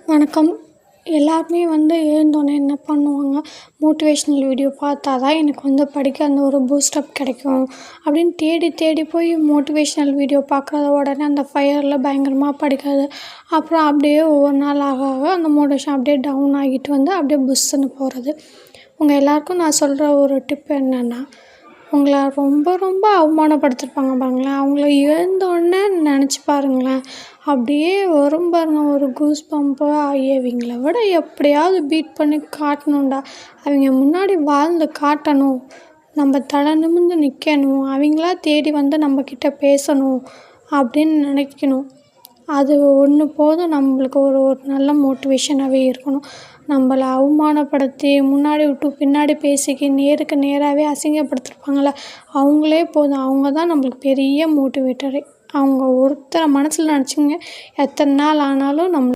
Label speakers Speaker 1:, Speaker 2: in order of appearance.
Speaker 1: வணக்கம். எல்லாருமே எழுந்தோனே என்ன பண்ணுவாங்க, மோட்டிவேஷ்னல் வீடியோ பார்த்தா தான் எனக்கு படிக்க அந்த ஒரு பூஸ்டப் கிடைக்கும் அப்படின்னு தேடி தேடி போய் மோட்டிவேஷ்னல் வீடியோ பார்க்குறது, உடனே அந்த ஃபயரில் பயங்கரமாக படிக்கிறது. அப்புறம் அப்படியே ஒவ்வொரு நாள் ஆக ஆக அந்த மோட்டிவேஷன் அப்படியே டவுன் ஆகிட்டு அப்படியே புஸ்ஸுன்னு போகிறது. உங்கள் எல்லாருக்கும் நான் சொல்கிற ஒரு டிப் என்னென்னா, உங்களை ரொம்ப ரொம்ப அவமானப்படுத்திருப்பாங்க பாருங்களேன், அவங்கள எழுந்தோடனே நினச்சி பாருங்களேன், அப்படியே வரும் பாருங்க ஒரு கூஸ் பம்பு. இவங்கள விட எப்படியாவது பீட் பண்ணி காட்டணும்டா, அவங்க முன்னாடி வாழ்ந்து காட்டணும், நம்ம தலை நிமிர்ந்து நிற்கணும், அவங்களா தேடி நம்மக்கிட்ட பேசணும் அப்படின்னு நினைக்கணும். அது ஒன்று போதும், நம்மளுக்கு ஒரு ஒரு நல்ல மோட்டிவேஷனாகவே இருக்கணும். நம்மள அவமானப்படுத்தி முன்னாடி விட்டு பின்னாடி பேசிக்கி நேருக்கு நேராகவே அசிங்கப்படுத்திருப்பாங்கள்ல, அவங்களே போதும். அவங்க தான் நம்மளுக்கு பெரிய மோட்டிவேட்டரே. அவங்க ஒருத்தரை மனசில் நினச்சிங்க, எத்தனை நாள் ஆனாலும்